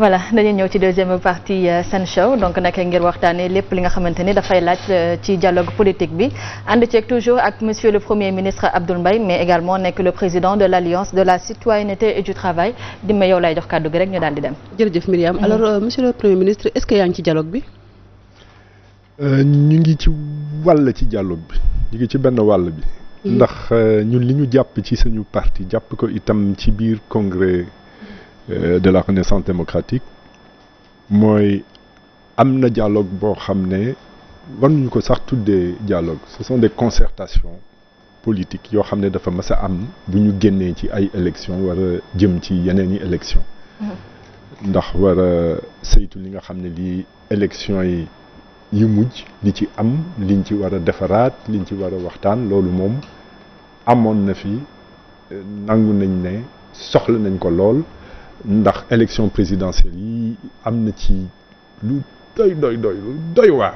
voilà dañuy ñëw ci deuxième partie Sen Show donc nag ngir waxtaanee lépp li nga xamante ni dafay laaj ci dialogue politique bi ànd ceeg toujours ak monsieur le premier ministre Abdoul Mbaye mais également nekk le président de l'Alliance de la citoyenneté et du travail Dimma yow lay jox kàddu gi rek ñu daal di dem. jërëjëf Myriam alors monsieur le premier ministre est-ce que yaa ngi ci dialogue bi. ñu ngi ci wàll ci dialogue bi ñu ngi ci benn wàll bi. ndax ñun li ñu jàpp ci suñu parti jàpp ko itam ci biir congrès de la Renaissance démocratique mooy am na dialogue boo xam ne war nañu ko sax tuddee dialogue ce sont des concertations politiques yoo xam ne dafa mës a am bu ñu génnee ci ay élections war a jëm ci yeneen i élections ndax war a saytu li nga xam ne lii élections yi yu mujj li ci am liñ ci war a defaraat liñ ci war a waxtaan loolu moom amoon na fi nangu nañ ne soxla nañ ko lool ndax élection présidentielle yi am na ci lu doy waar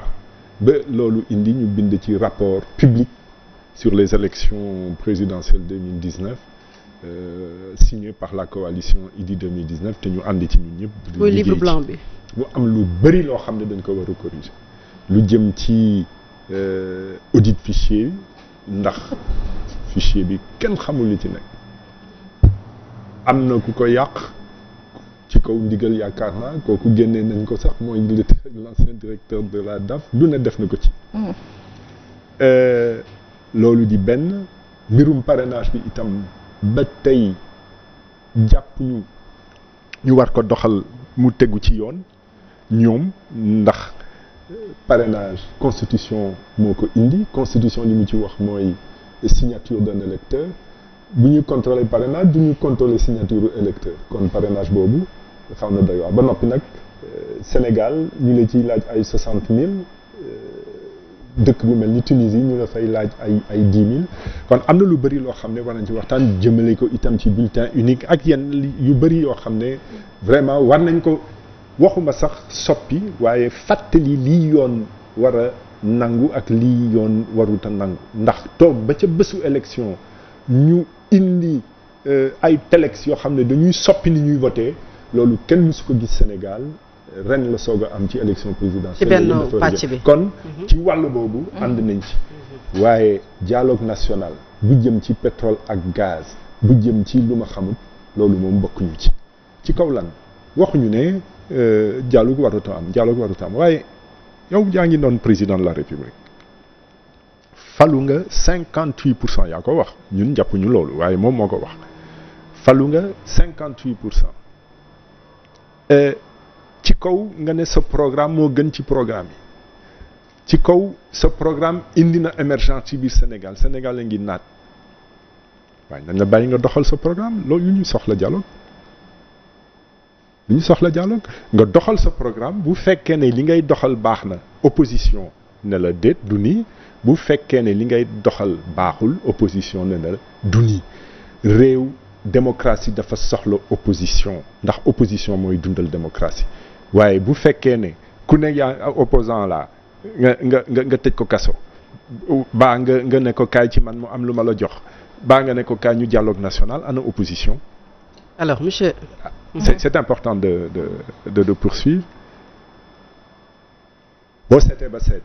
ba loolu indi ñu bind ci rapport public sur les élections présidentielles 2019 signé par la coalition Idy 2019 te ñu àndi ci ñun ñëpp. mooy livre blanc bi. mu am lu bëri loo xam ne dañ ko war a corriger lu jëm ci audit fichier ndax fichier bi kenn xamul li ci nekk am na ku ko yàq ci kaw ndigal yaakaar naa kooku génnee nañ ko sax mooy l'ancien directeur de la DAF lu ne def na ko ci loolu di benn mbirum parrainage bi itam ba tey jàpp ñu war ko doxal mu tegu ci yoon ñoom ndax parrainage constitution moo ko indi constitution li mu ci wax mooy signature d'un électeur bu ñuy contrôler parrainage du ñu contrôler signature électeur kon parrainage boobu xaw na doy waar ba noppi nag Sénégal ñu la ciy laaj ay 60 000 dëkk bu mel ni Tunisie ñu la fay laaj ay 10 000 kon am na lu bëri loo xam ne war nañ ci waxtaan jëmale ko itam ci bulletin unique ak yenn yu bëri yoo xam ne vraiment war nañ ko waxuma sax soppi waaye fàttali lii yoon war a nangu ak lii yoon warut a nangu ndax toog ba ca bésu élection ñu indi ay telex yoo xam ne dañuy soppi ni ñuy voté loolu kenn mësu ko gis Sénégal ren la soog a am ci élection présidentielle. ci benn pàcc bi kon ci wàll boobu ànd nañ ci. waaye dialogue national bu jëm ci pétrole ak gaz bu jëm ci lu ma xamul loolu moom bokkuñu ci kaw lan waxuñu ne dialogue warut a am waaye yow yaa ngi doon président de la République falu nga 58% yaa ko wax ñun jàppuñu loolu waaye moom moo ko wax falu nga 58%. ci kaw nga ne sa programme moo gën ci programme yi ci kaw sa programme indi na émergence ci biir Sénégal la ngi naat waaye nañ la bàyyi nga doxal sa programme loolu yu ñu soxla dialogue nga doxal sa programme bu fekkee ne li ngay doxal baax na opposition ne la déet du nii bu fekkee ne li ngay doxal baaxul opposition ne la du nii réew démocratie dafa soxla opposition ndax opposition mooy dundal démocratie waaye bu fekkee ne ku ne yaa opposant la nga tëj ko kaso baa nga ne ko kaay ci man mu am lu ma la jox baa nga ne ko kaay ñu dialogue national ana opposition. alors monsieur. c'est important de poursuivre boo seetee ba seet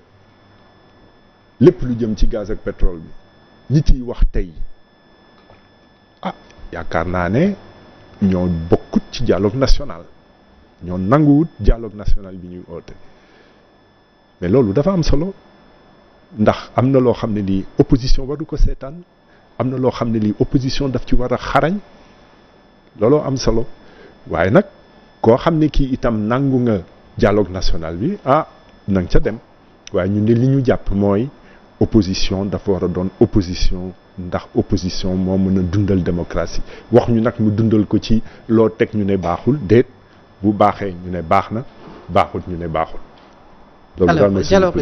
lépp lu jëm ci gaz ak pétrole bi nit yi wax tey yaakaar naa ne ñoo bokkut ci dialogue national ñoo nanguwut dialogue national bi ñuy oote mais loolu dafa am solo ndax am na loo xam ne lii opposition waru ko seetaan am na loo xam ne lii opposition daf ci war a xarañ looloo am solo waaye nag koo xam ne kii itam nangu nga dialogue national bi na nga ca dem waaye ñun de li ñu jàpp mooy opposition dafa war a doon opposition ndax opposition moo mën a dundal démocratie wax ñu nag mu dundal ko ci loo teg ñu ne baaxul déet bu baaxee ñu ne baax na baaxul ñu ne baaxul. alors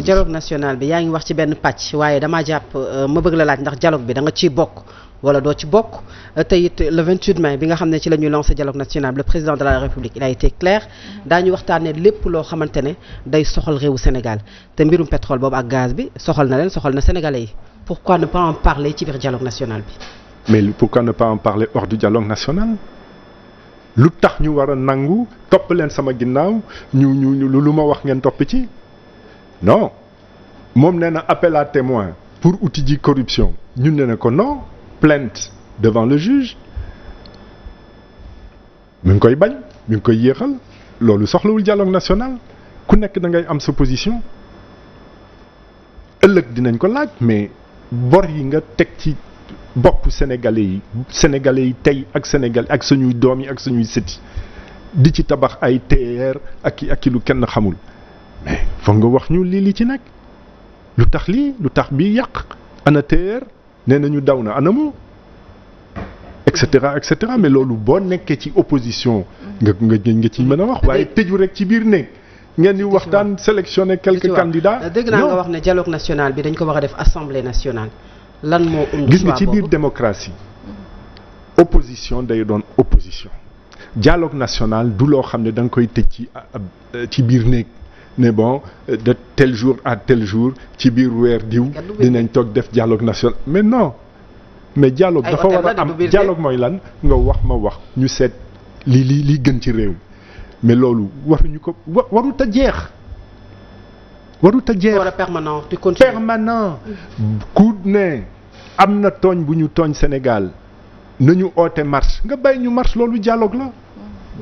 dialogue national bi yaa ngi wax ci benn pàcc waaye damaa jàpp ma bëgg la laaj ndax dialogue bi da nga ciy bokk wala doo ci bokk te it le 28 mai bi nga xam ne ci la ñuy lancé dialogue national le président de la République il a été clair daañu waxtaanee lépp loo xamante ne day soxal réewu Sénégal te mbirum pétrole boobu ak gaz bi soxal na leen soxal na sénégalais yi pourquoi ne pas en parler ci biir dialogue national bi. mais pourquoi ne pas en parler hors du dialogue national lu tax ñu war a nangu topp leen sama ginnaaw ñu lu ma wax ngeen topp ci non moom nee na appel à témoin pour outil ji corruption ñun ne ko non plainte devant le juge mi ngi koy bañ mi ngi koy yéexal loolu soxlawul dialogue national ku nekk da ngay am sa position ëllëg dinañ ko laaj mais bor yi nga teg ci bopp sénégalais yi tey ak Sénégal ak suñuy doom yi ak suñuy sëti di ci tabax ay TER ak lu kenn xamul mais foog nga wax ñu li ci nekk lu tax bii yàq ana TER nee nañu daw na anamu et cetera mais loolu boo nekkee ci opposition nga ci mën a wax waaye tëju rek ci biir néeg ngeen di waxtaan sélectionner quelques candidats. dégg naa nga wax ne dialogue national bi dañ ko war a def assemblée nationale. lan moo gis nga ci biir démocratie opposition day doon opposition dialogue national du loo xam ne da nga koy tëj ci biir néeg ne bon de tel jour à tel jour ci biir weer diw dinañ toog def dialogue national mais non mais dialogue dafa war a am dialogue mooy lan nga wax ma wax ñu seet li gën ci réew mais loolu waruñu ko warut a jeex permanent ku ne am na tooñ bu ñu tooñ Sénégal nañu oote marche nga bàyyi ñu marche loolu dialogue la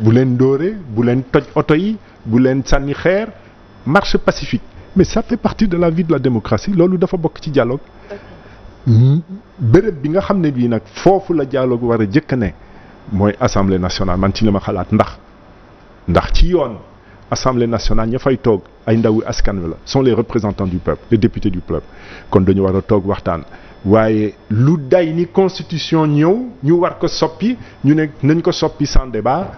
bu leen dóore bu leen toj oto yi bu leen sànni xeer marche pacifique mais ça fait partie de la vie de la démocratie loolu dafa bokk ci dialogue béréb bi nga xam ne bii nag foofu la dialogue war a jëkk ne mooy assemblée nationale man ci li ma xalaat ndax ci yoon assemblée nationale ña fay toog ay ndawu askan wi la sont les représentants du peuple les députés du peuple kon dañu war a toog waxtaan waaye lu day ni constitution ñëw ñu war ko soppi ñu ne nañ ko soppi sans débat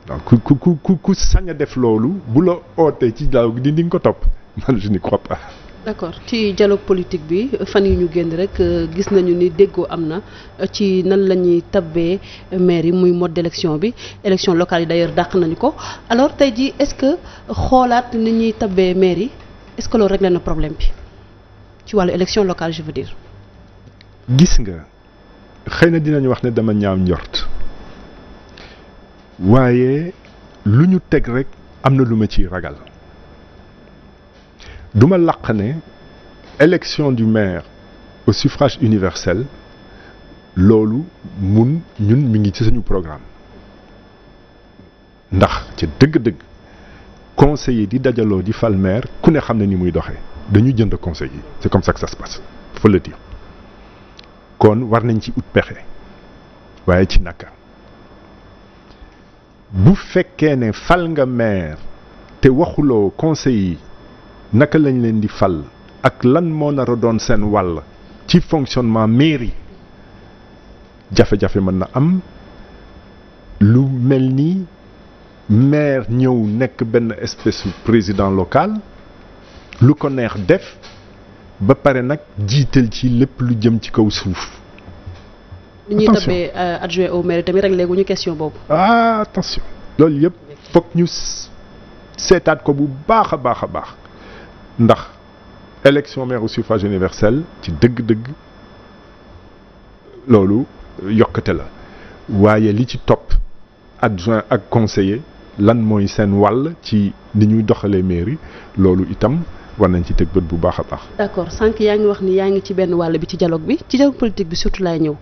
donc ku sañ a def loolu bu la ootee ci dialogue di nga ko topp man je n'y crois pas. d'accord ci dialogue politique bi fan yi ñu génn rek gis nañu ni déggoo am na ci nan la ñuy tabbee maire yi muy mode d'élection bi élection locale yi d'ailleurs dàq nañu ko alors tey jii est-ce que xoolaat ni ñuy tabbee maire yi est-ce que loolu réglé na problème bi ci wàllu élection locale je veux dire. gis nga xëy na dinañu wax ne dama ñaaw njort waaye lu ñu teg rek am na lu ma ciy ragal. duma làq ne élection du maire au suffrage universel loolu ñun mi ngi ci suñu programme ndax ci dëgg-dëgg conseiller di dajaloo di fal maire ku ne xam ne ni muy doxee dañu jënd conseil yi c'est comme ça que ça se passe faut le dire kon war nañ ci ut pexe waaye ci naka bu fekkee ne fal nga maire te waxuloo conseil yi naka lañ leen di fal ak lan moo nar a doon seen wàll ci fonctionnement mairie jafe-jafe mën na am lu mel ni maire ñëw nekk benn espèce de président local lu ko neex def ba pare nag jiital ci lépp lu jëm ci kaw suuf. ni ñuy tabee adjoint au maire tamit réglé gu ñu question boobu. Attention loolu yëpp foog ñu seetaat ko bu baax a baax a baax. ndax élection maire au suffrage universel ci dëgg-dëgg loolu yokkate la waaye li ci topp adjoint ak conseiller lan mooy seen wàll ci ni ñuy doxalee mairie loolu itam war nañ ci teg bët bu baax a baax. d'accord sànq yaa ngi wax ni yaa ngi ci benn wàll bi ci dialogue politique bi surtout laay ñëw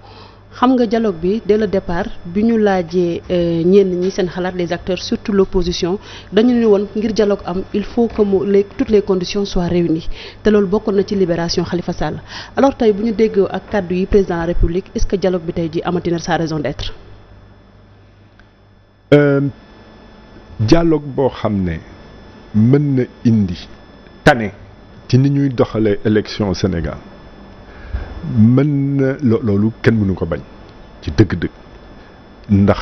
xam nga dialogue bi dès le départ bi ñu laajee ñenn ñi seen xalaat les acteurs surtout l'opposition dañu ne woon ngir dialogue am il faut que toutes les conditions soient réunies te loolu bokkoon na ci libération Khalifa Sall alors tey bu ñu déggoo ak kàddu yi président de la République est-ce que dialogue bi tey ji amati na sa raison d'être. dialogue boo xam ne mën na indi tane ci ni ñuy doxalee élection Sénégal. mën na loolu kenn mënu ko bañ ci dëgg-dëgg ndax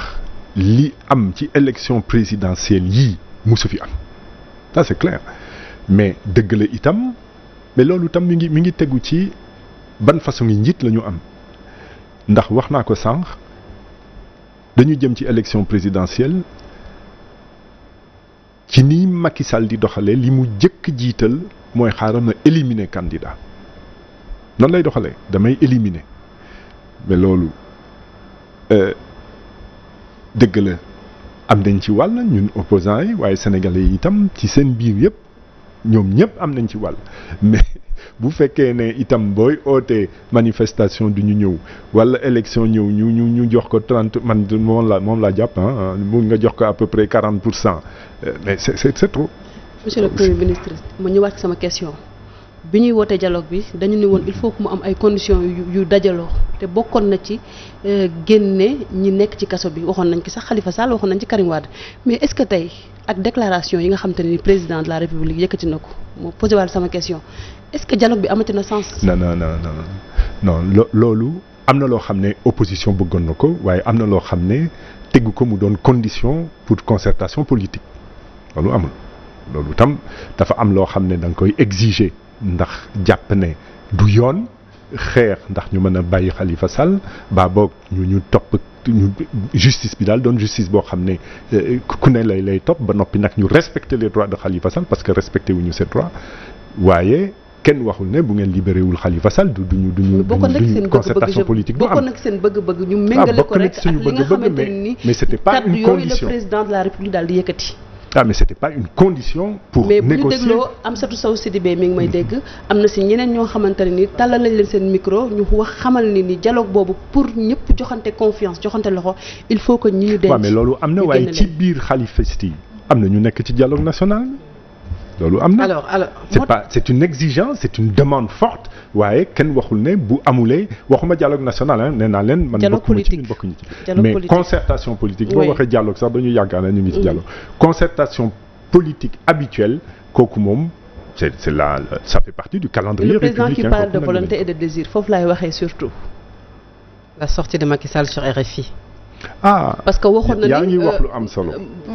li am ci élection présidentielle yii musu fi am ça c'est clair mais dëgg la itam mais loolu itam mi ngi tegu ci ban façon ngi njiit la ñu am ndax wax naa ko sànq dañu jëm ci élection présidentielle ci ni Macky Sall di doxalee li mu jëkk jiital mooy xaaral na éliminer candidat noonu lay doxalee damay éliminer mais loolu dëgg la am nañ ci wàll ñun opposants yi waaye sénégalais yi itam ci seen biir yëpp ñoom ñëpp am nañ ci wàll mais bu fekkee ne itam booy ootee manifestation du ñu ñëw wala élection ñëw ñu jox ko 30 man moom laa jàpp mun nga jox ko à peu près 40%, mais c'est trop. Monsieur le Premier ministre ma ñëwaat ci sama question bi ñuy wootee dialogue bi dañu ne woon il faut que mu am ay conditions yu dajaloo te bokkoon na ci génne ñi nekk ci kaso bi waxoon nañ ci sax Khalifa Sall waxoon nañ ci Karim Wade mais est-ce que tey ak déclaration yi nga xam te ne ni président de la République yëkkati na ko moo posé waat sama question est-ce que dialogue bi amati na sens. non loolu am na loo xam ne opposition bëggoon na ko waaye am na loo xam ne tegu ko mu doon condition pour concertation politique loolu amul. loolu tam dafa am loo xam ne da nga koy exiger ndax jàpp ne du yoon xeex ndax ñu mën a bàyyi Khalifa Sall ba boog ñu topp justice bi daal doon justice boo xam ne ku ne lay topp ba noppi nag ñu respecter les droits de Khalifa Sall parce que respecté wuñu ces droits waaye kenn waxul ne bu ngeen libéré wul Khalifa Sall duñu concertation politique bu am bokkoon nag seen bëgg-bëgg ñu méngale ko rek ak li nga xamante ni mais c'était pas une condition le président de la République daal di yëkkati. mais c'était pas une condition pour négocier. mais bu ñu dégloo Amsatou Sow Sidibé mi ngi may dégg am na si ñeneen ñoo xamante ne ni tàllal lañ leen seen micro ñu wax xamal ni dialogue boobu pour ñëpp joxante confiance joxante loxo il faut que ñi ñu denc. waaw mais loolu am na waaye ci biir xalifiste yi am na ñu nekk ci dialogue national loolu am na. alors c'est une exigence c'est une demande forte waaye kenn waxul ne bu amulee waxuma dialogue national nee naa leen man bokkuma ci ñun bokkuñu ci mais concertation politique boo waxee dialogue sax dañu yaakaar ne ñu ngi ci dialogue concertation politique habituelle kooku moom c'est là ça fait partie du calendrier républicain. Le président qui parle de volonté et de désir foofu laay waxee surtout la sortie de Macky Sall sur RFI. parce que waxoon na ni yaa ngi wax lu am solo.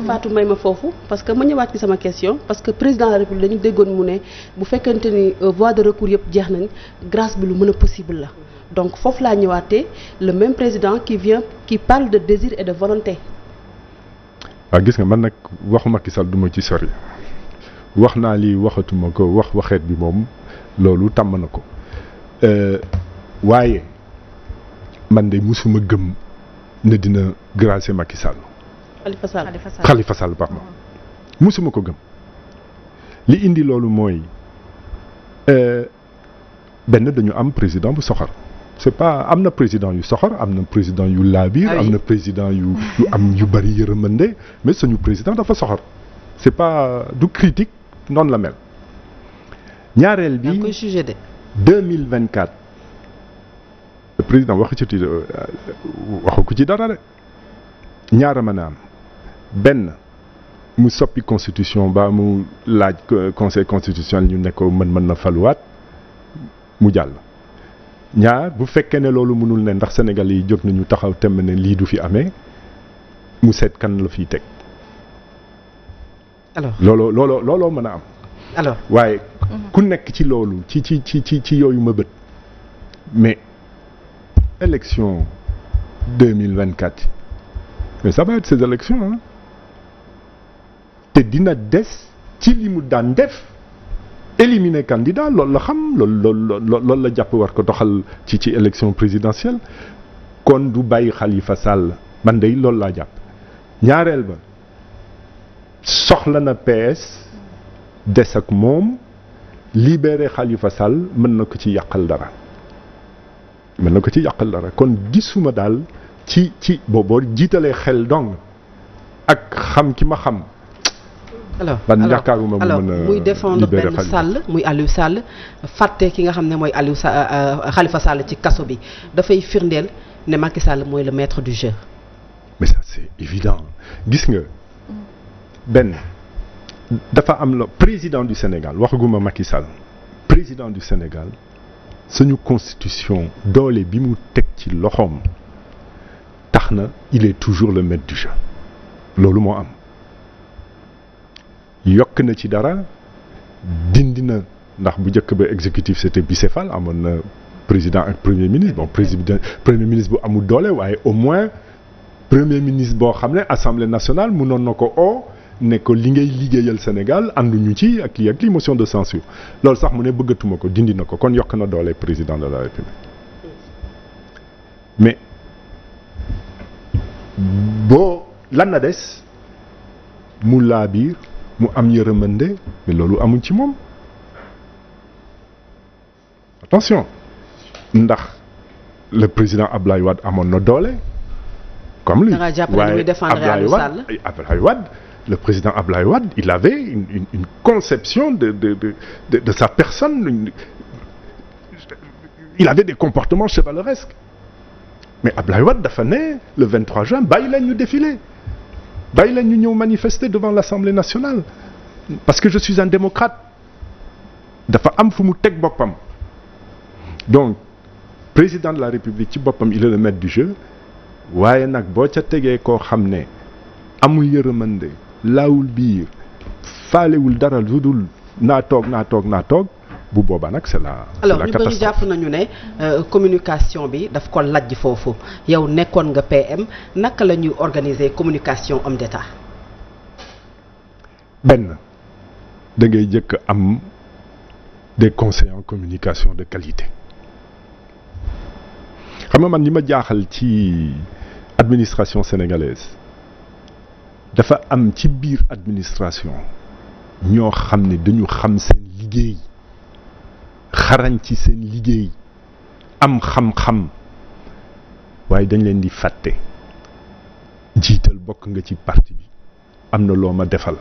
Fatou may ma foofu parce que ma ñëwaat ci sama question parce que président de la République dañu déggoon mu ne bu fekkente ni voie de recours yëpp jeex nañ grâce bi lu mën a possible la donc foofu laa ñëwaatee le même président qui parle de désir et de volonté. waaw gis nga man nag waxu Macky Sall du ma ci sori wax naa lii waxatuma ko waxeet bi moom loolu tàmm na ko waaye man de musuma gëm. ne dina gracier Macky Sall. Khalifa Sall pardon musuma ko gëm li indi loolu mooy benn dañu am président bu soxor c'est pas am na président yu soxor am na président yu laabiir am na président yu am yu bari yërmande mais suñu président dafa soxor c'est pas du critique noonu la mel ñaareel bi 2024 le président waxu ko ci dara de ñaara mën a am benn mu soppi constitution ba mu laaj conseil constitutionnel ñu ne ko mën na faluwaat mu jàll ñaar bu fekkee ne loolu mënul ne ndax Sénégal yi jóg nañu taxaw temm ne lii du fi amee mu seet kan la fiy teg alors looloo mën a am alors waaye ku nekk ci loolu ci yooyu mëbët mais élection 2024 mais ça va être ces élections te dina des ci li mu daan def éliminer candidat loolu la xam loolu la jàpp war ko doxal ci élection présidentielle kon du bàyyi Khalifa Sall man de loolu laa jàpp ñaareel ba soxla na PS des ak moom libérer Khalifa Sall mën na ko ci yàqal dara kon gisuma daal ci boo jiitalee xel dong ak xam ki ma xam. alors yaakaaruma mu mën a muy défendre benn Sall muy Aliou Sall fàtte ki nga xam ne mooy Khalifa Sall ci kaso bi dafay firndeel ne Macky Sall mooy le maître du jeu. mais ça c'est évident gis nga benn dafa am la président du Sénégal waxaguma Macky Sall président du Sénégal. suñu constitution doole bi mu teg ci loxoom tax na il est toujours le maître du jeu loolu moo am yokk na ci dara dindi na ndax bu njëkk ba exécutif c'était bicéphale amoon na président ak premier ministre bon premier ministre bu amul doole waaye au moins premier ministre boo xam ne assemblée nationale mënoon na ko ne ko li ngay liggéeyal Sénégal ànduñu ci ak lii motion de censure loolu sax mu ne bëggatuma ko dindi na ko kon yokk na doole président de la République mais boo lan na des mu laabiir mu am yërëmande mais loolu amul ci moom attention ndax le président Ablaye Wade amoon na doole comme lui waaye Ablaye Wade le président Ablaye Wade il avait une conception de sa personne il avait des comportements chevaleresques mais Ablaye Wade dafa ne le 23 juin bàyyi leen ñu défiler bàyyi leen ñu ñëw manifester devant l'Assemblée nationale parce que je suis un démocrate dafa am fu mu teg boppam donc président de la République ci boppam il est le maître du jeu waaye nag boo ca tegee koo xam ne amul yërëmande laawul biir faalewul dara lu dul naa toog bu boobaa nag c'est la alors ñu bëri jàpp nañu ne communication bi daf ko lajj foofu yow nekkoon nga PM naka la ñuy organiser communication homme d'État. benn da ngay jëkk am des conseillers en communication de qualité xam nga man li ma jaaxal ci administration sénégalaise dafa am ci biir administration ñoo xam ne dañu xam seen liggéey xarañ ci seen liggéey am xam-xam waaye dañ leen di fàtte jiital bokk nga ci parti bi am na loo ma defal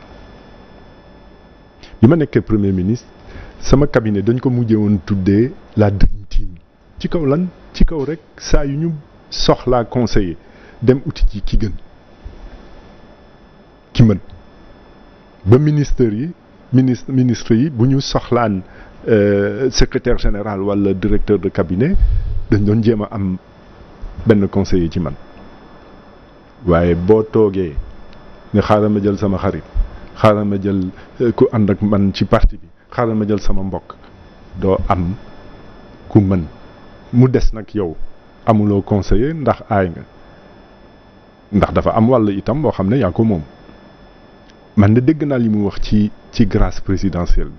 bi ma nekkee premier ministre sama cabinet dañ ko mujjee woon tuddee la Dream Team ci kaw lan ci kaw rek saa yu ñu soxlaa conseiller dem uti ci ki gën ki mën ba ministre yi bu ñu soxlaan secrétaire général wala directeur de cabinet dañ doon jéem a am benn conseiller ci man waaye boo toogee ne xaaral ma jël sama xarit xaaral ma jël ku ànd ak man ci parti bi xaaral ma jël sama mbokk doo am ku mën mu des nag yow amuloo conseiller ndax aay nga ndax dafa am wàll itam boo xam ne yaa ko moom man de dégg naa li mu wax ci grâce présidentielle bi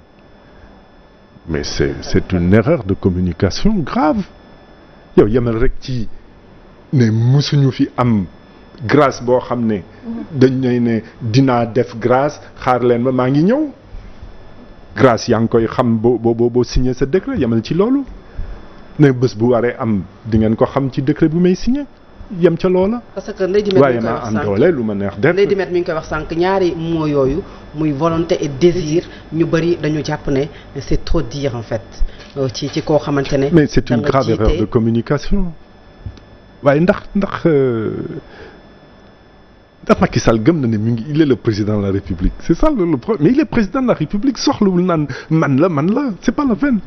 mais c'est une erreur de communication grave yow yemal rek ci ne musuñu fi am grâce boo xam ne dañ ne dinaa def grâce xaar leen ma maa ngi ñëw grâce yaa ngi koy xam boo signé sa décret yemal ci loolu ne bés bu waree am di ngeen ko xam ci décret bu may signé yem ca loola. parce que Ndeye Dimet waaye maa am doole lu ma neex def. Ndeye Dimet mi ngi koy wax sànq ñaari mots yooyu muy volonté et désir ñu bëri dañu jàpp ne c'est trop dire en fait ci koo xamante ne. mais c'est une grave erreur de communication waaye ndax Macky Sall gëm na ne mi ngi il est le président de la République c'est ça le problème mais il est président de la République soxlawul naan man la c'est pas la peine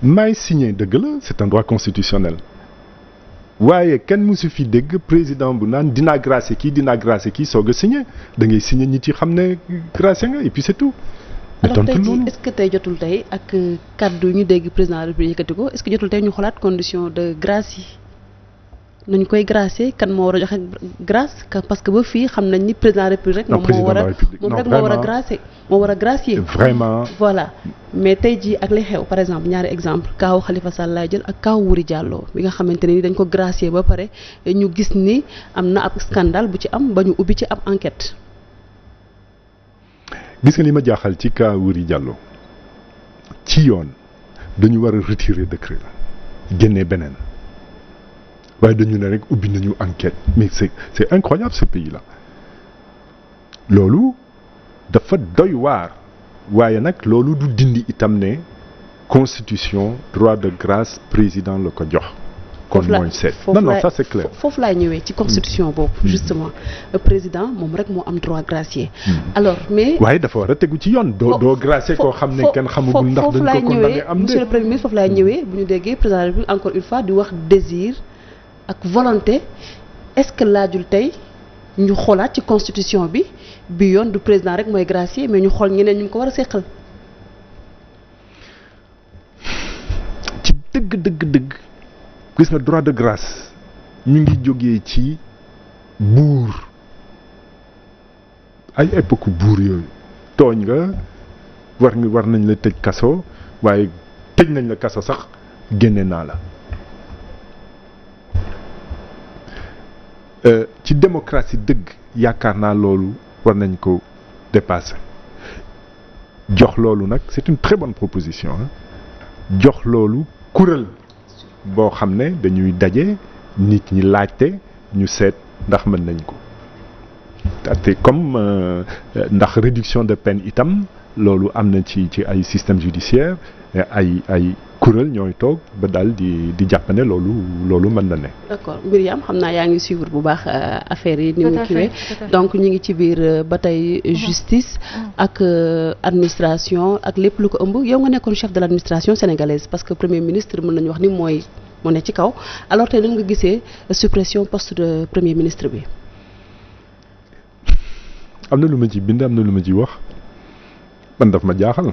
maay signé dëgg la c'est un droit constitutionnel. waaye kenn musu fi dégg président bu naan dinaa gracier kii soog a signé da ngay signé nit yi xam ne gracier nga et puis c'est tout. alors tey jii est-ce que tey jotul tey ak kaddu ñu dégg président de la République yëkkati ko est-ce que jotul tey ñu xoolaat condition de grâce yi nañu koy gracier kan moo war a joxe grâce parce que ba fii xam nañ ni président de la République rek moom moo war a gracier vraiment voilà mais tey jii ak li xew par exemple ñaari exemple kaawu Khalifa Sall laay jël ak kaawu Wuri Diallo bi nga xamante ne ni dañ ko gracier ba pare ñu gis ni am na ab scandale bu ci am ba ñu ubbi ci ab enquête. gis nga li ma jaaxal ci cas Wuri Diallo ci yoon dañu war a retirer décret la génne beneen waaye dañu ne rek ubbi nañu enquête mais c'est incroyable ce pays là loolu dafa doy waar waaye nag loolu du dindi itam ne constitution droit de grâce président la ko jox kon mooy seet non ça c'est clair foofu laay ñëwee ci constitution boobu justement président moom rek moo am droit gracier alors mais waaye dafa war a tegu ci yoon doo gracier koo xam ne kenn xamagul ndax dañ ko condamné am monsieur le premier ministre foofu laay ñëwee bu ñu déggee président de la République encore une fois di wax désir ak volonté est-ce que laajul tey ñu xoolaat ci constitution bi yoon du président rek mooy gracier mais ñu xool ñeneen ñu ko war a seqal. ci dëgg gis nga droit de grâce mi ngi jógee ci buur ay époque buur yooyu tooñ nga war nañ la tëj kaso waaye tëj nañ la kaso sax génne naa la ci démocratie dëgg yaakaar naa loolu war nañ ko dépasser jox loolu nag c'est une très bonne proposition jox loolu kuréel boo xam ne dañuy daje nit ñi laajte ñu seet ndax mën nañ ko te comme ndax réduction de peine itam loolu am na ci ay système judiciaire ay kuréel ñooy toog ba daal di jàpp ne loolu mën na ne. d'accord Myriam xam naa yaa ngi suivre bu baax affaire yi ni mu kiwee donc ñu ngi ci biir ba tey justice ak administration ak lépp lu ko ëmb yow nga nekkoon chef de l'administration sénégalaise parce que premier ministre mën nañu wax ni moo ne ci kaw alors tey nan nga gisee suppression poste de premier ministre bi. am na lu ma ci bind am na lu ma ci wax man daf ma jaaxal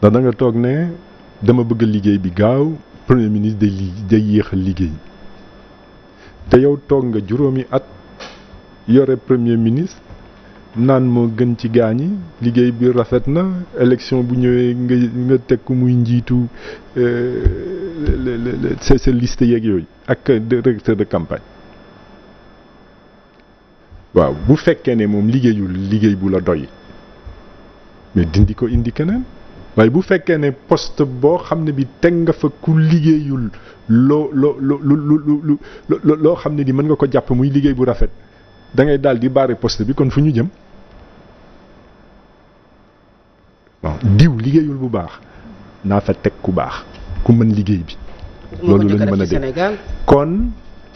ndax da nga toog ne dama bëgg liggéey bi gaaw premier ministre day yéexal liggéey te yow toog nga juróomi at yore premier ministre naan moo gën ci gaañi liggéey bi rafet na élection bu ñëwee nga teg ko muy njiitu sa liste yeeg yooyu ak directeur de campagne. waaw bu fekkee ne moom liggéey bu la doy mais dindi ko indi keneen waaye bu fekkee ne poste boo xam ne bi teg nga fa ku liggéeyul loo xam ne di mën nga ko jàpp muy liggéey bu rafet da ngay daal di barrer poste bi kon fu ñu jëm bon diw liggéeyul bu baax naa fa teg ku baax ku mën liggéey bi. loolu la ñu mën a dégg kon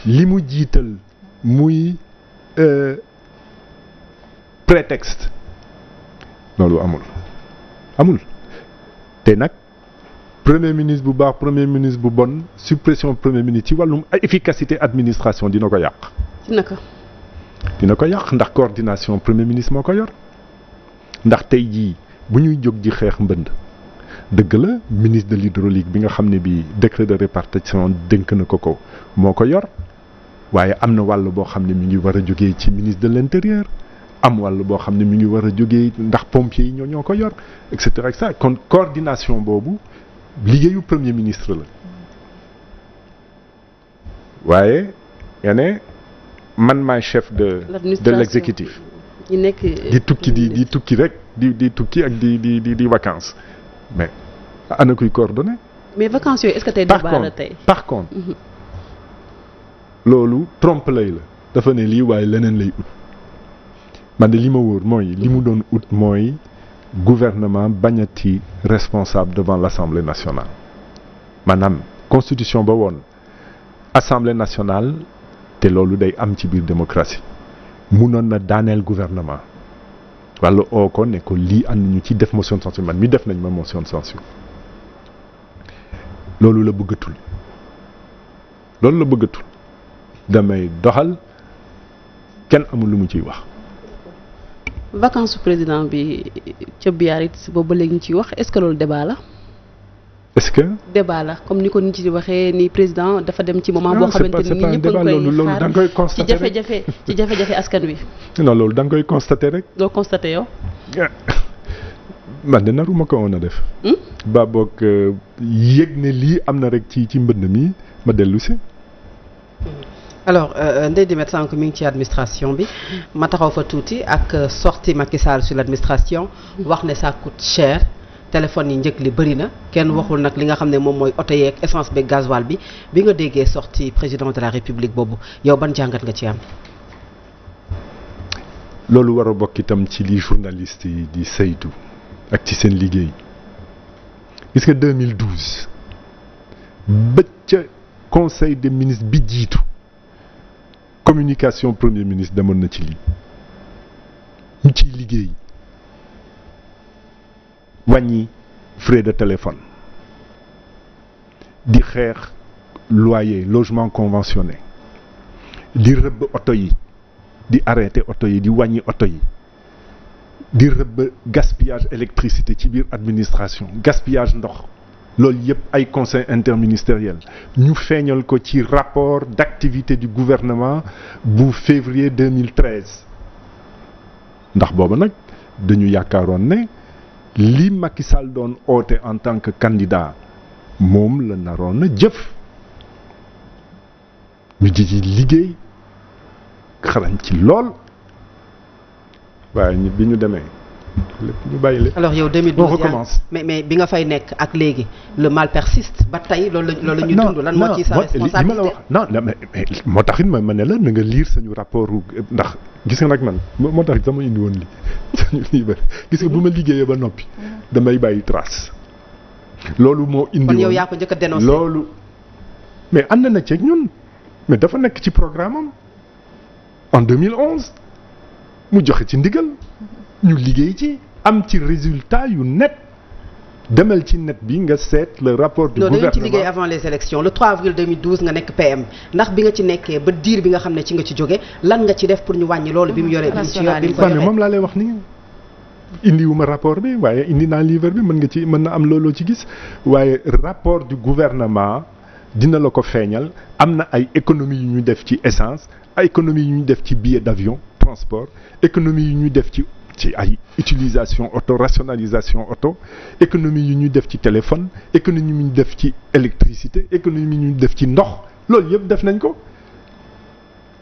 li mu jiital muy. prétexte loolu amul te nag premier ministre bu baax premier ministre bu bon suppression premier ministre ci wàllum efficacité administration dina ko yàq. dina ko yàq ndax coordination premier ministre moo ko yor ndax tey jii bu ñuy jóg ji xeex mbënd dëgg la ministre de l'hydraulique bi nga xam ne bi décret de répartition dénk na ko moo ko yor. waaye am na wàll boo xam ne mi ngi war a jógee ci ministre de l'intérieur am wàll boo xam ne mi ngi war a jógee ndax pompiers yi ñoo ko yor et cetera kon coordination boobu liggéeyu premier ministre la waaye nga ne man maay chef de l'exécutif di tukki rek di tukki ak di vacances mais ana kuy coordonné. mais vacances yooyu est-ce que tey débat la tey par contre. loolu trompe lay la dafa ne lii waaye leneen lay ut man de li ma wóor mooy li mu doon ut mooy gouvernement bañati responsable devant l'Assemblée nationale maanaam constitution ba woon Assemblée nationale te loolu day am ci biir démocratie munoon na daaneel gouvernement wala oo ko ne ko lii ànd ñu ci def motion de censure man mi def nañ ma motion de censure loolu la bëggatul damay doxal kenn amul lu mu ciy wax. vacances président bi ca Biarritz boobu ba léegi ñu ciy wax est-ce que loolu débat la. est-ce que. débat la comme ni ko nit ci waxee ni président dafa dem ci moment boo xamante ni ñëpp a ngi koy xaar ci jafe-jafe askan wi. non loolu da nga koy constater rek. doo constater yow. man de naruma ko woon a def. ba boog yëg ne lii am na rek ci mbënd mi ma dellu si. alors Ndeye Dimet sànq mi ngi ci administration bi ma taxaw fa tuuti ak sortie Macky Sall sur l'administration wax ne ça coûte cher téléphone yi njëg li bëri na kenn waxul nag li nga xam ne moom mooy oto yeeg essence beeg gasoil bi nga déggee sortie président de la République boobu yow ban jàngat nga ci am. loolu war a bokk itam ci li journaliste yi di saytu ak ci seen liggéey gis nga 2012 ba ca conseil des ministres bi jiitu. communication premier ministre demoon na ci lii ñu ciy liggéey wàññi frais de téléphone di xeex loyer logement conventionné di rëbb oto yi di arrêté oto yi di wàññi oto yi di rëbb gaspillage électricité ci biir administration gaspillage ndox loolu yëpp ay conseil interministériel ñu feeñal ko ci rapport d'activité du gouvernement bu février 2013 ndax booba nag dañu yaakaaroon ne li Macky Sall doon oote en tant que candidat moom la naroon na jëf ñu ji ci liggéey xarañ ci lool waaye bi ñu demee lépp ñu bàyyi lépp. alors yow 2012 on recommence. mais bi nga fay nekk ak léegi le mal persiste ba tey loolu la ñuy dund. lan moo ci sa responsabilité li ma la wax non mais moo taxit ma ne la na nga lire sañu rapport ndax gis nga nag man moo tax sama indi woon li sañu livre gis nga bu ma liggéeyee ba noppi damay bàyyi trace. loolu moo indi woon kon yow yaa ko njëkk a dénoncé loolu mais ànd na ceeg ñun mais dafa nekk ci programme am en 2011 mu joxe ci ndigal ñu liggéey ci am ci résultat yu net demal ci net bi nga seet le rapport du gouvernement. dañu ci liggéey avant les élections le 3 avril 2012 nga nekk PM ndax bi nga ci nekkee ba diir bi nga xam ne ci nga ci jóge lan nga ci def pour ñu wàññi loolu bi mu yoree. bi mu ko yoree moom laa lay wax nii. indiwuma rapport bi waaye indi naa livre bi mën na am looloo ci gis waaye rapport du gouvernement dina la ko feeñal am na ay économies yu ñu def ci essence ay économies yu ñu def ci billet d'avion transport économies yu ñu def ci ay utilisation auto rationalisation auto économie yu ñu def ci téléphone économie yu ñu def ci électricité économie yu ñu def ci ndox loolu yëpp def nañ ko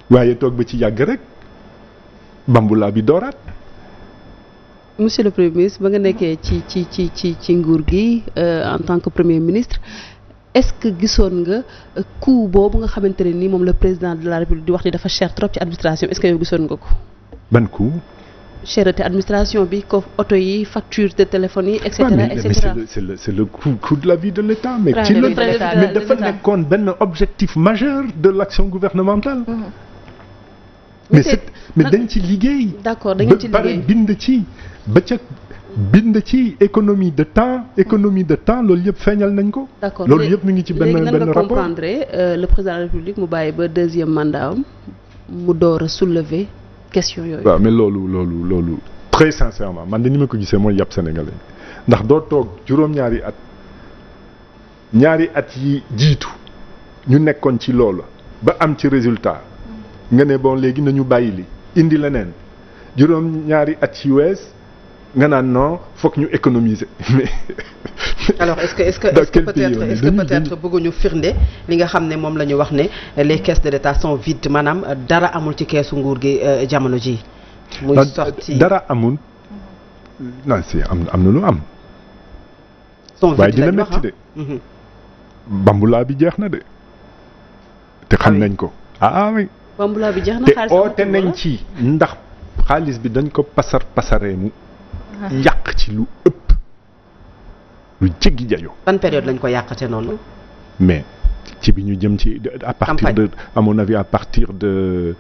waaye toog ba ci yàgg rek bambulaa bi dooraat. Monsieur le Premier ministre ba nga nekkee ci nguur gi en tant que Premier ministre est-ce que gisoon nga coût boobu nga xamante ne ni moom le président de la République di wax ni dafa cher trop ci administration est-ce que yow gisoon nga ko. ban coût. cherté administration bi ko oto yi facture de téléphone yi et cetera et cetera. c'est le coût de la vie de l'État mais ci mais dafa nekkoon benn objectif majeur de l'action gouvernementale. mais dañ ci liggéey. d'accord dañ ci liggéey bind ci ba ca bind ci économie de temps loolu yëpp feeñal nañ ko. d'accord loolu yëpp mi ngi ci benn rapport léegi nan nga rapport. comprendre le président de la République mu bàyyi ba deuxième mandat am mu door a soulever question yooyu. waaw mais loolu très sincèrement man de ni ma ko gisee mooy yàpp sénégalais ndax doo toog juróom-ñaari at yi jiitu ñu nekkoon ci loolu ba am ci résultat nga ne bon léegi nañu bàyyi li indi leneen juróom-ñaari at yi wees nga naan non foog ñu économiser mais. alors est-ce que peut-être bëgguñu firnde li nga xam ne moom la ñu wax ne les caisses de l'État sont vides maanaam dara amul ci keesu nguur gi jamono ji muy sorti dara amul non si am na lu am. sont waaye vides dina metti de. bambulaa bi jeex na de. te xam nañ ko oui. bambulaa bi jeex na te xaalis oote nañ ci ndax xaalis bi dañ ko pasaree mu. yàq ci lu ëpp lu jéggi jayo. ban période lañ ko yàqate noonu. mais ci bi ñu jëm ci à partir de à mon avis à partir de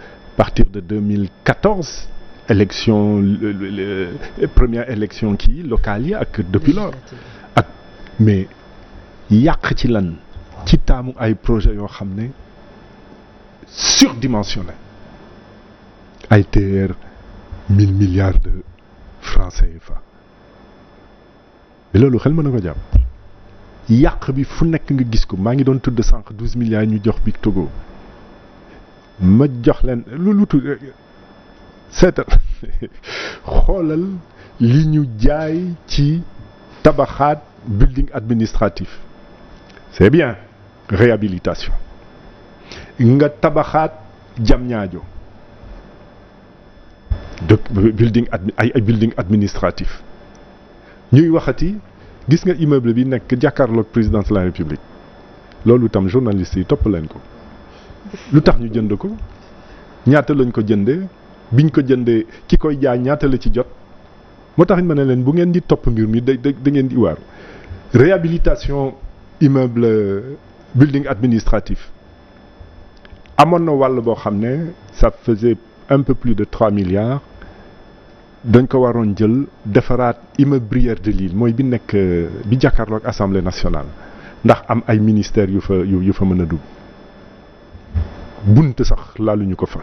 2014 élection première élection kii locale yi ak depuis lors ak mais yàq ci lan ci taamu ay projet yoo xam ne surdimensionné ay TER 1000 milliards de francs CFA mais loolu xel mën na ko jàpp yàq bi fu nekk nga gis ko maa ngi doon tudd sànq 12 milliards ñu jox bi Togo ma jox leen lu tudd seetal xoolal li ñu jaay ci tabaxaat building administratif c'est bien réhabilitation nga tabaxaat Diamniadio de building ay building administratif ñuy waxati gis nga immeuble bi nekk jàkkaarloog présidence de la République loolu tam journalistes yi topp leen ko lu tax ñu jënd ko ñaata lañ ko jëndee biñ ko jëndee ki koy jaay ñaata la ci jot moo tax ma ne leen bu ngeen di topp mbir mi da ngeen di waaru réhabilitation immeuble building administratif amoon na wàll boo xam ne ça faisait un peu plus de 3 milliards dañ ko waroon jël defaraat immeuble Brière de Lille mooy bi nekk bi jàkkaarloog Assemblée nationale ndax am ay ministères yu fa mën a dugg bunt sax laaluñu ko fa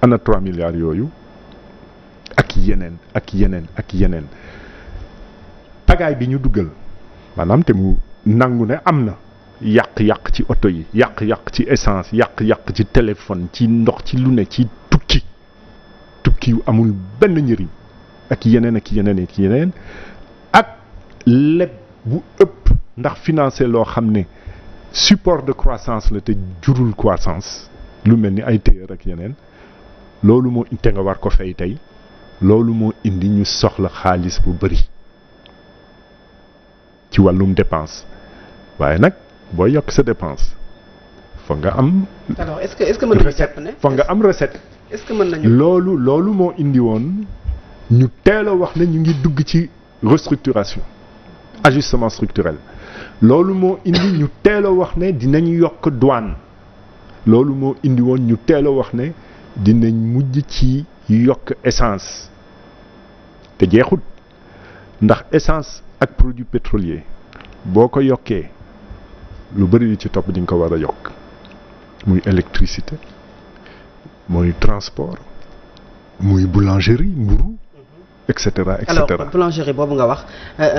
ana 3 milliards yooyu ak yeneen pagaay bi ñu duggal maanaam te mu nangu ne am na yàq ci oto yi yàq ci essence yàq ci téléphone ci ndox ci lu ne ci tukki yu amul benn njëriñ ak yeneen ak leb bu ëpp ndax financer loo xam ne support de croissance la te jurul croissance lu mel ni ay TER ak yeneen loolu moo te nga war ko fay tey loolu moo indi ñu soxla xaalis bu bari ci wàllum dépense waaye nag boo yokk sa dépense foog nga am. alors est-ce que mën nañu jàpp ne foog nga am recette. est-ce que mën nañu. loolu moo indi woon ñu teel a wax ne ñu ngi dugg ci restructuration ajustement structurel loolu moo indi ñu teel a wax ne dinañ yokk douane loolu moo indi woon ñu teel a wax ne dinañ mujj ci yokk essence te jeexut ndax essence ak produit pétrolier boo ko yokkee lu bari li ci topp di nga ko war a yokk muy électricité muy transport muy boulangerie mburu et cetera et cetera. alors boulangerie boobu nga wax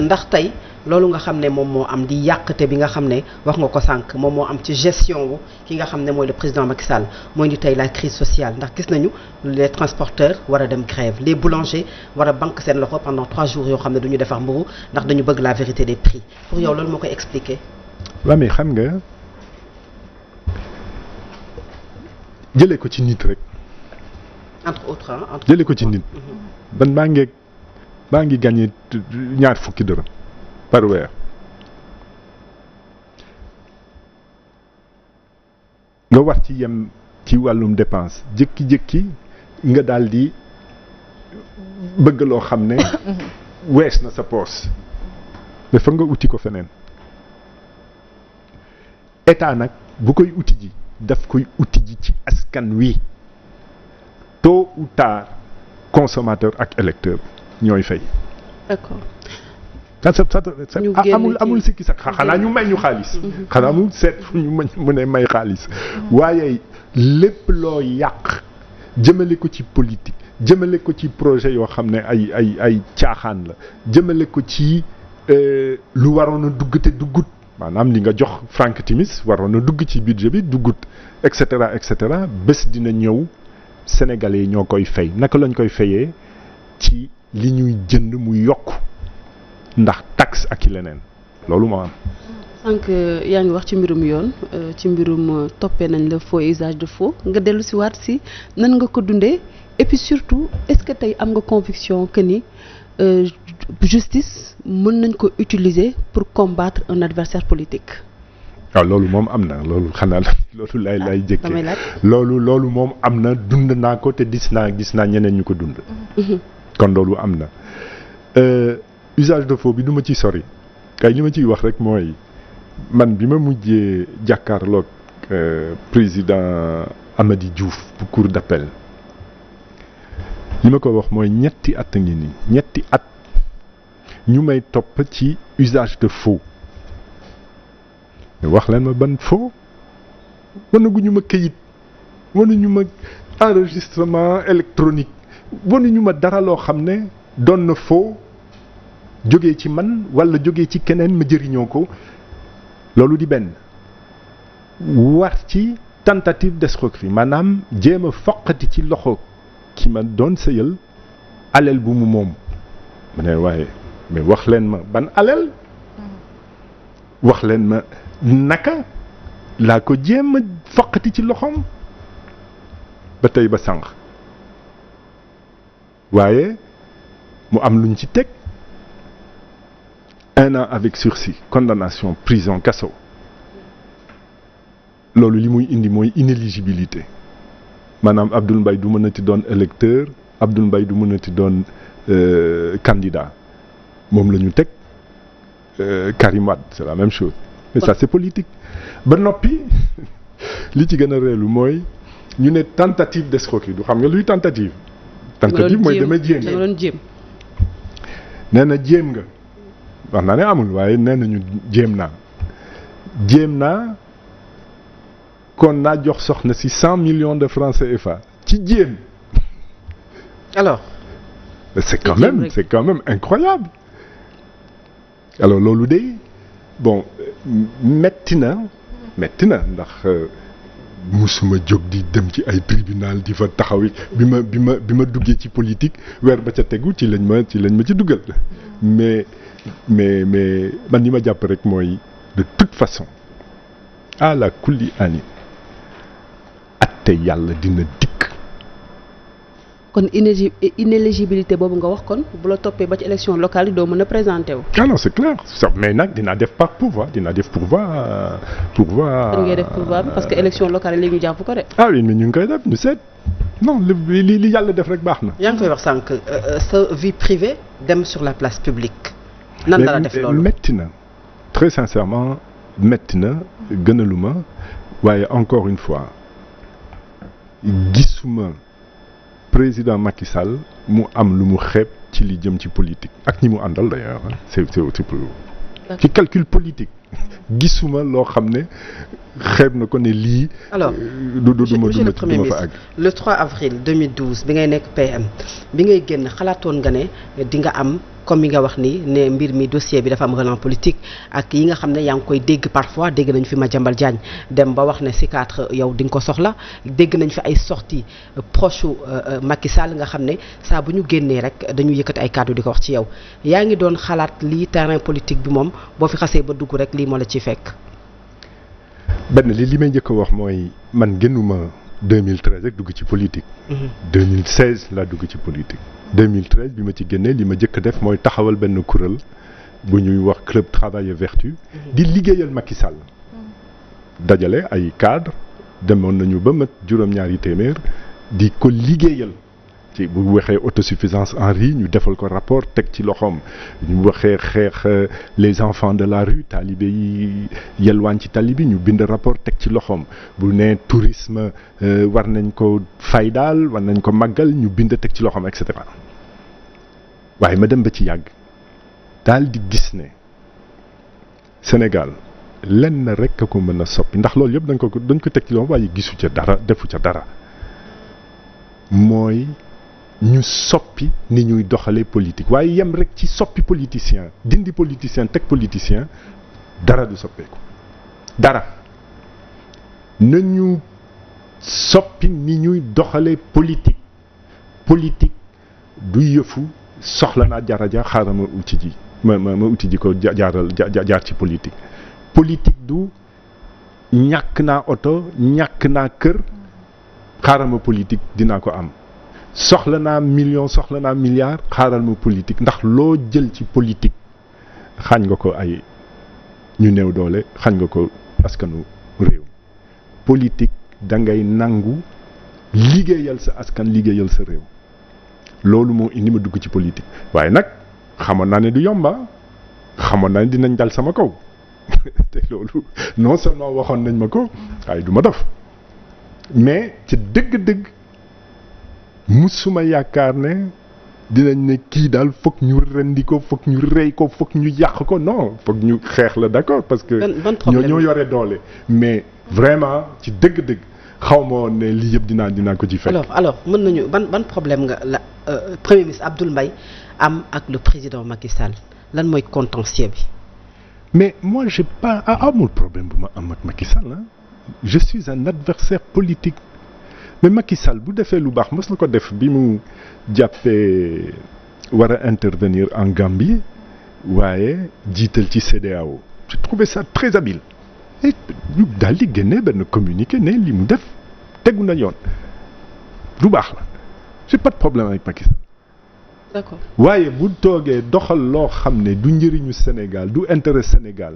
ndax tey loolu nga xam ne moom moo am di yàqte bi nga xam ne wax nga ko sànq moom moo am ci gestion wu ki nga xam ne mooy le président Macky Sall mooy ni tey la crise sociale ndax gis nañu les transporteurs war a dem grève les boulangers war a banque seen loxo pendant 3 jours yoo xam ne du ñu defar mburu ndax dañu bëgg la vérité des prix pour yow loolu moo koy expliquer. waaw mais xam nga jëlee ko ci nit rek. entre autres jëlee ko ci nit. ban maa ngi gagné ñaar fukki dërëm par weer nga war ci yem ci wàllum dépense jékki-jékki nga daal di bëgg loo xam ne wees na sa poos dafa nga uti ko feneen état nag bu koy uti ji daf koy uti ji ci askan wi tôt ou tard consommateur ak électeur ñooy fay. d'accord. amul sikki sax xanaa ñu may ñu xaalis. xanaa amul seet fu ñu mën a may xaalis. waaye lépp loo yàq jëmale ko ci politique jëmale ko ci projet yoo xam ne ay caaxaan la jëmale ko ci lu waroon a dugg te duggut maanaam li nga jox Frank Timis waroon a dugg ci budget bi duggut et cetera bés dina ñëw. Sénégalais yi ñoo koy fay naka lañ koy fayee ci li ñuy jënd mu yokk ndax taxe ak i leneen loolu moo am. sànq yaa ngi wax ci mbirum yoon ci mbirum toppee nañ la faux et usage de faux nga dellu si waat si nan nga ko dundee et puis surtout est-ce que tey am nga conviction que ni justice mën nañ ko utiliser pour combattre un adversaire politique. waaw loolu moom am na loolu xanaa loolu lay jëkkee loolu moom am na dund naa ko te gis naa ñeneen ñu ko dund. kon loolu am na usage de faux bi du ma ci sori kay li ma ciy wax rek mooy man bi ma mujjee jàkkaarloog président Amady Diouf bu cour d'appel li ma ko wax mooy ñetti at a ngi nii ñetti at ñu may topp ci usage de faux. wax leen ma ban faux wanaguñu ma këyit wanuñu ma enregistrement électronique wanuñu ma dara loo xam ne doon na faux jógee ci man wala jógee ci keneen ma jëriñoo ko loolu di benn war ci tentative d'escroquerie maanaam jéem a foqati ci loxo ki ma doon sëyal alal bu mu moom ma ne waaye mais wax leen ma ban alal wax leen ma naka laa ko jéem a foqati ci loxoom ba tey ba sànq waaye mu am luñ ci teg 1 an avec sursis condamnation prison kaso loolu li muy indi mooy inéligibilité maanaam Abdoul Mbaye du mënati doon électeur Abdoul Mbaye du mënati doon candidat moom la ñu teg Karim Wade c'est la même chose mais ça c'est politique ba noppi li ci gën a reelu mooy ñu ne tentative d'escroquerie du xam nga luy tentative mooy dama jéem nee na jéem nga wax naa ne amul waaye nee nañu jéem naa kon naa jox soxna si 100 millions de francs CFA ci jéem alors c'est quand même incroyable alors loolu de bon metti na ndax musuma jóg di dem ci ay tribunal di fa taxawi bi ma duggee ci politique weer ba ca tegu ci lañ ma ci dugal mais man li ma jàpp rek mooy de toute façon à la kulli ani atte yàlla dina dikk kon inéligibilité boobu nga wax kon bu la toppee ba ci élection locale yi doo mën a présenté wu. ah non c'est clair mais nag dinaa def par pourvoi dinaa def pourvoi. kon ngay def pourvoi parce que élection locale yi léegi ñu jàpp ko de. ah oui mais ñu ngi koy def ñu seet non li yàlla def rek baax na. yaa ngi koy wax sànq sa vie privée dem sur la place publique. nan la def loolu métti na très sincèrement métti na gënaluma waaye encore une fois gisuma. président Macky Sall mu am lu mu xeeb ci li jëm ci politique ak ñi mu àndal d'ailleurs c'est ci calcul politique gisuma loo xam ne xeeb na ko ne lii. alors monsieur le premier ministre le 3 avril 2012 bi ngay nekk PM bi ngay génn xalaatoon nga ne di nga am comme yi nga wax ni ne mbir mi dossier bi dafa am relance politique ak yi nga xam ne yaa ngi koy dégg parfois dégg nañ fi Madiambal Diagne dem ba wax ne psychiatre yow di nga ko soxla dégg nañ fi ay sorties proche Macky Sall nga xam ne saa bu ñu génnee rek dañu yëkkati ay kàddu di ko wax ci yow yaa ngi doon xalaat lii terrain politique bi moom boo fi xasee ba dugg rek lii moo la ciy fekk. benn li may njëkk a wax mooy man génnuma 2013 rek dugg ci politique. 2016 laa dugg ci politique. 2013 bi ma ci génnee li ma njëkk a def mooy taxawal benn kuréel bu ñuy wax club travail et vertu. di liggéeyal Macky Sall. dajale ay cadre demoon nañu ba mat juróom-ñaari téeméer di ko liggéeyal. ci bu waxee autosuffisance en riz ñu defal ko rapport teg ci loxoom ñu waxee xeex les enfants de la rue talibé yi yelwaan ci tali bi ñu bind rapport teg ci loxoom bu ne tourisme war nañ ko fay daal war nañ ko màggal ñu bind teg ci loxoom et cetera waaye ma dem ba ci yàgg daal di gis ne Sénégal lenn rek a ko mën a soppi ndax loolu yëpp dañ ko teg ci loxoom waaye gisu ca dara defu ca dara mooy ñu soppi ni ñuy doxalee politique waaye yem rek ci soppi politicien dindi politicien teg politicien dara du soppeeku dara nañu soppi ni ñuy doxalee politique du yëfu soxla naa jaraja xaaral ma uti ji ma uti ji ko jaar ci politique du ñàkk naa oto ñàkk naa kër xaaral ma politique dinaa ko am soxla naa million soxla naa milliard xaaral ma politique ndax loo jël ci politique xañ nga ko ay ñu néew doole xañ nga ko askanu réew politique da ngay nangu liggéeyal sa askan liggéeyal sa réew loolu moo indi ma dugg ci politique waaye nag xamoon naa ne du yomba xamoon naa ne dinañ dal sama kaw te loolu non seulement waxoon nañ ma ko waaye du ma def mais ci dëgg-dëgg musuma yaakaar ne dinañ ne kii daal foog ñu rendi ko foog ñu rey ko foog ñu yàq ko non foog ñu xeex la d'accord parce que ñoo yore doole mais vraiment ci dëgg-dëgg xaw ma woon ne lii yëpp dinaa ko ci fekk. alors mën nañu ban problème nga la premier ministre Abdoul Mbaye am ak le président Macky Sall lan mooy contentieux bi. mais moi j'ai pas amul problème bu ma am ak Macky Sall je suis un adversaire politique. mais Macky Sall bu defee lu baax mës na ko def bi mu jàppee war a intervenir en Gambie waaye jiital ci CEDEAO j'ai trouvé ça très habile et ñu daal di génne benn communiqué ne li mu def tegu na yoon lu baax la j'ai pas de problème avec Macky Sall. D'accord. waaye bu toogee doxal loo xam ne du njëriñu Sénégal du intérêt Sénégal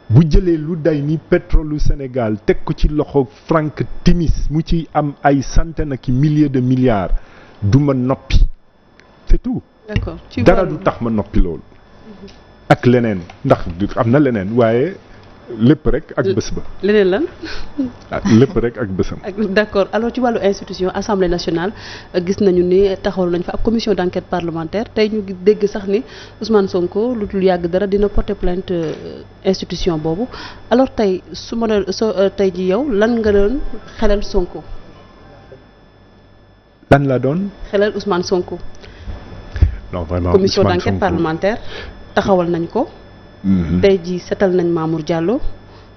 bu jëlee lu day ni pétrole lu Sénégal teg ko ci loxo Frank Timis mu ci am ay centaines ak milliers de milliards du ma noppi c'est tout. D'accord. dara du tax ma noppi loolu. ak leneen ndax am na leneen waaye lépp rek ak bés ba. leneen lan. lépp rek ak bésam. d'accord alors ci wàllu institution assemblée nationale gis nañu ni taxawal nañ fa ab commission d'enquête parlementaire tey ñu dégg sax ni Ousmane Sonko lu dul yàgg dara dina porter plainte institution boobu alors tey su ma tey ji yow lan nga doon xelal Sonko. lan la doon. xelal Ousmane Sonko. non vraiment commission d'enquête parlementaire taxawal nañ ko. tey jii setal nañ Mamour Diallo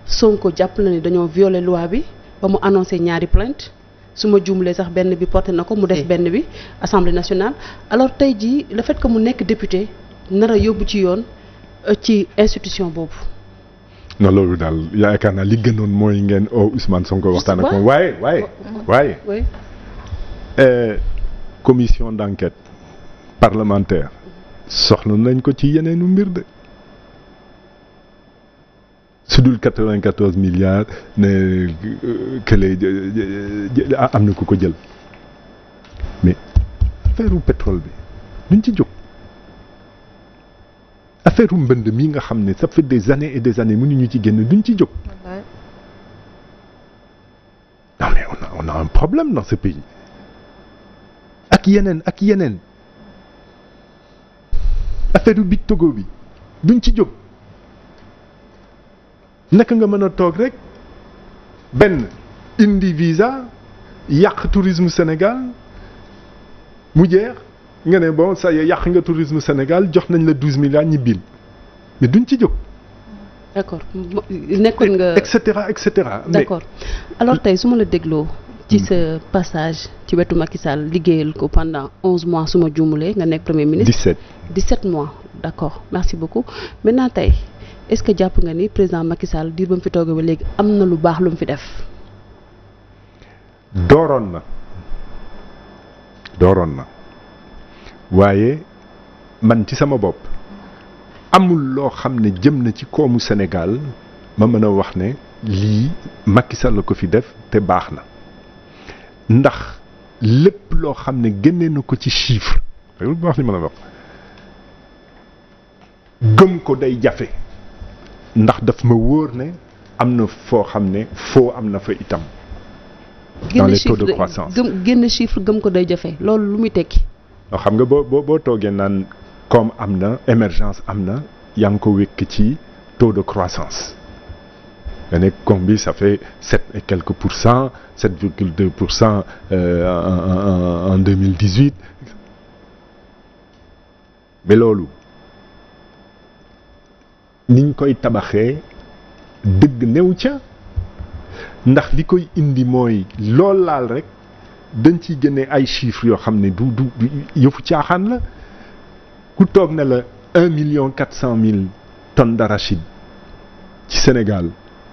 Sonko jàpp na ni dañoo violer loi bi ba mu annoncé ñaari plainte su ma juumlee sax benn bi porté na ko mu des benn bi Assemblée nationale alors tey jii le fait que mu nekk député nar a yóbbu ci yoon ci institution boobu. non loolu daal yaakaar naa li gënoon mooy ngeen Ousmane Sonko waxtaan ak moom waaye. commission d'enquête parlementaire soxla nañ ko ci yeneenu mbir de su dul 94 milliards ne kële am na ku ko jël mais affaire u pétrole bi duñ ci jóg affaire u mbënd mi nga xam ne ça fait des années et des années mënuñu ci génn duñ ci jóg. Non mais on a un problème dans ce pays ak yeneen affaire u Big Togo bi duñ ci jóg naka nga mën a toog rek benn indi visa yàq tourisme Sénégal mu jeex nga ne bon ça y est yàq nga tourisme Sénégal jox nañ la 12 milliards ñibbil mais duñ ci jóg. d'accord nekkoon nga et cetera. d'accord alors tey su ma la dégloo. ci sa passage ci wetu Macky Sall liggéeyal ko pendant 11 mois su ma juumulee nga nekk premier ministre. 17 mois d'accord merci beaucoup maintenant tey est-ce que jàpp nga ni président Macky Sall diir ba mu fi toogee ba léegi am na lu baax lu mu fi def. dooroon na waaye man ci sama bopp amul loo xam ne jëm na ci koomu Sénégal ma mën a wax ne lii Macky Sall la ko fi def te baax na. ndax lépp loo xam ne génnee na ko ci chiffre wax li ma la wax gëm ko day jafe ndax daf ma wóor ne am na foo xam ne foo am na fa itam. dans les taux de croissance génn chiffre gëm ko day jafe loolu lu muy tekki. xam nga boo toogee naan comme am na émergence am na yaa ngi ko wékk ci taux de croissance. nga ne comme bi ça fait 7 et quelques %, 7,2% en 2018 mais loolu niñ koy tabaxee dëgg new ca ndax li koy indi mooy lool laal rek dañ ciy génne ay chiffres yoo xam ne du yëfu caaxaan la ku toog ne la 1,4 million tonnes d'arachide ci Sénégal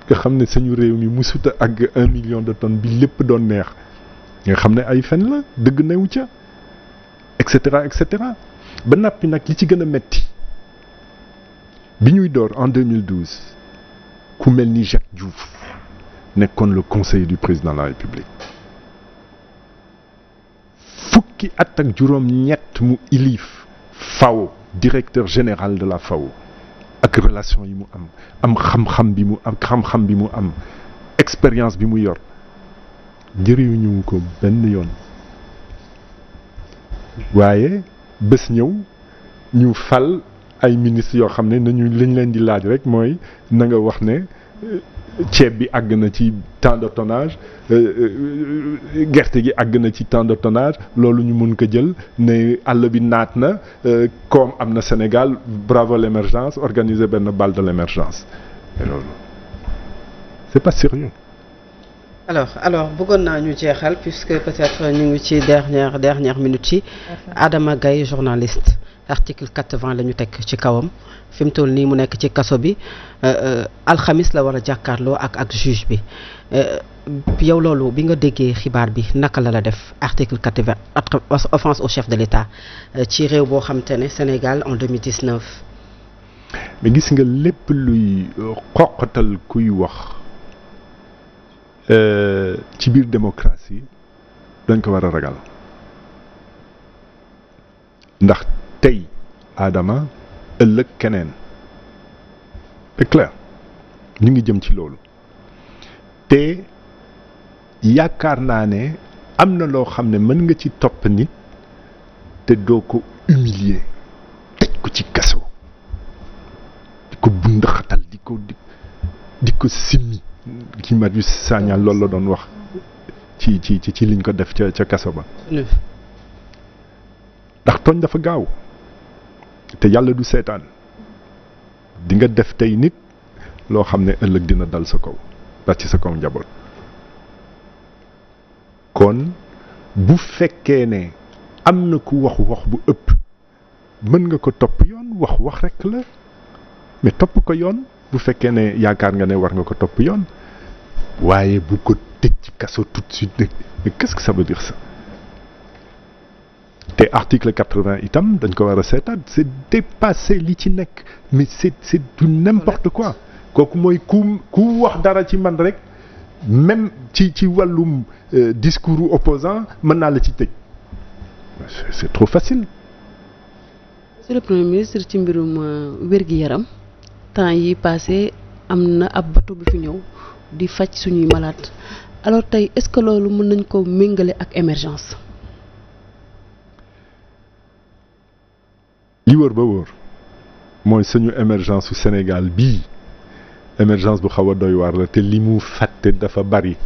nga xam ne suñu réew mi musuta ak 1 million de tonnes bi lépp doon neex nga xam ne ay fen la dëgg newu ca et cetera ba nappi nag li ci gën a metti bi ñuy door en 2012 ku mel ni Jacques Diouf nekkoon le conseiller du président de la République fukki at ak juróom-ñett mu ilif FAO directeur général de la FAO ak relation yi mu am xam-xam bi mu am expérience bi mu yor njëriñu ko benn yoon waaye bés ñëw ñu fal ay ministres yoo xam ne nañu lañ leen di laaj rek mooy na nga wax ne ceeb bi àgg na ci tant de tonnage gerte gi àgg na ci tant de tonnage loolu ñu mun ko jël ne àll bi naat na comme am na Sénégal bravo l'émergence organiser benn bal de l'émergence et loolu c'est pas sérieux. alors bëggoon naa ñu jeexal puisque peut-être ñu ngi ci dernière minute yi. Adama Gaye journaliste article 80 la ñu teg ci kawam fi mu toll nii mu nekk ci kaso bi alxamis la war a jàkkaarloo ak juge bi yow loolu bi nga déggee xibaar bi naka la def article 80 offense au chef de l'État ci réew boo xam te ne Sénégal en 2019. mais gis nga lépp luy xoqatal kuy wax ci biir démocratie dañ ko war a ragal ndax tey Adama ëllëg keneen c'est clair ñu ngi jëm ci loolu te yaakaar naa ne am na loo xam ne mën nga ci topp nit te doo ko humilier tëj ko ci kaso di ko bundaxatal di ko simmi ki Marius Sagna loolu la doon wax ci liñ ko def ca kaso ba ndax tooñ dafa gaaw te yàlla du seetaan di nga def tey nit loo xam ne ëllëg dina dal sa kaw dal ci sa kaw njaboot kon bu fekkee ne am na ku wax bu ëpp mën nga ko topp yoon wax rekk la mais topp ko yoon bu fekkee ne yaakaar nga ne war nga ko topp yoon waaye bu ko tëj ci kaso tout de suite mais qu'est-ce que ça veut dire ça te article 80 itam dañ ko war a seetaat c'est dépassé li ci nekk mais c'est du n'importe quoi kooku mooy ku wax dara ci man rek même ci wàllum discours opposant mën naa la ci tëj c'est trop facile. Monsieur le Premier ministre ci mbirum wér-gi-yaram temps yi passé am na ab bateau bi fi ñëw di faj suñuy malade alors tey est-ce que loolu mën nañ ko méngale ak émergence. li wër ba wër mooy suñu émergence su Sénégal bii émergence bu xaw a doy waar la te li mu fàtte dafa bari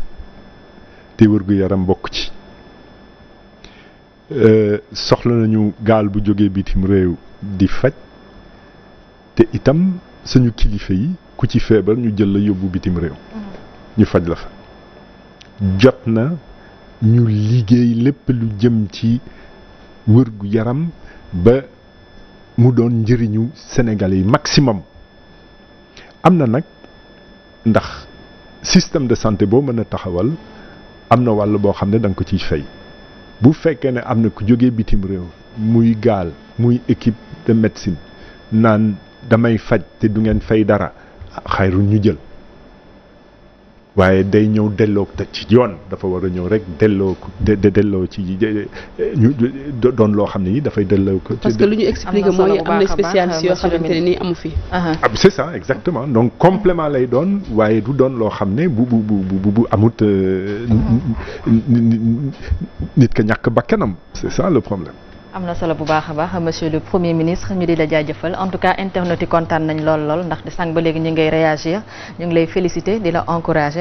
te wér-gu-yaram bokk ci soxla nañu gaal bu jógee bitim réew di faj te itam suñu kilifa yi ku ci feebar ñu jël la yóbbu bitim réew ñu faj la fa jot na ñu liggéey lépp lu jëm ci wér-gu-yaram ba mu doon njëriñu Sénégalais yi maximum am na nag ndax système de santé boo mën a taxawal am na wàll boo xam ne da nga ko ciy fay bu fekkee ne am na ku jógee bitim réew muy gaal muy équipe de médecine naan damay faj te du ngeen fay dara xayru ñu jël waaye day ñëw delloo te ci yoon dafa war a ñëw rek delloo ci ñu doon loo xam ne ni dafay delloo ko. parce que lu ñu expliqué mooy am na spécialiste yoo xamante ne nii amu fi. c'est ça exactement donc complément lay doon waaye du doon loo xam ne bu amut nit ka ñàkk bakkanam c'est ça le problème. am na solo bu baax a baax monsieur le Premier ministre ñu di la jaajëfal en tout cas internautes yi kontaan nañ lool ndax di sànq ba léegi ñu ngay réagir ñu ngi lay féliciter di la encourager.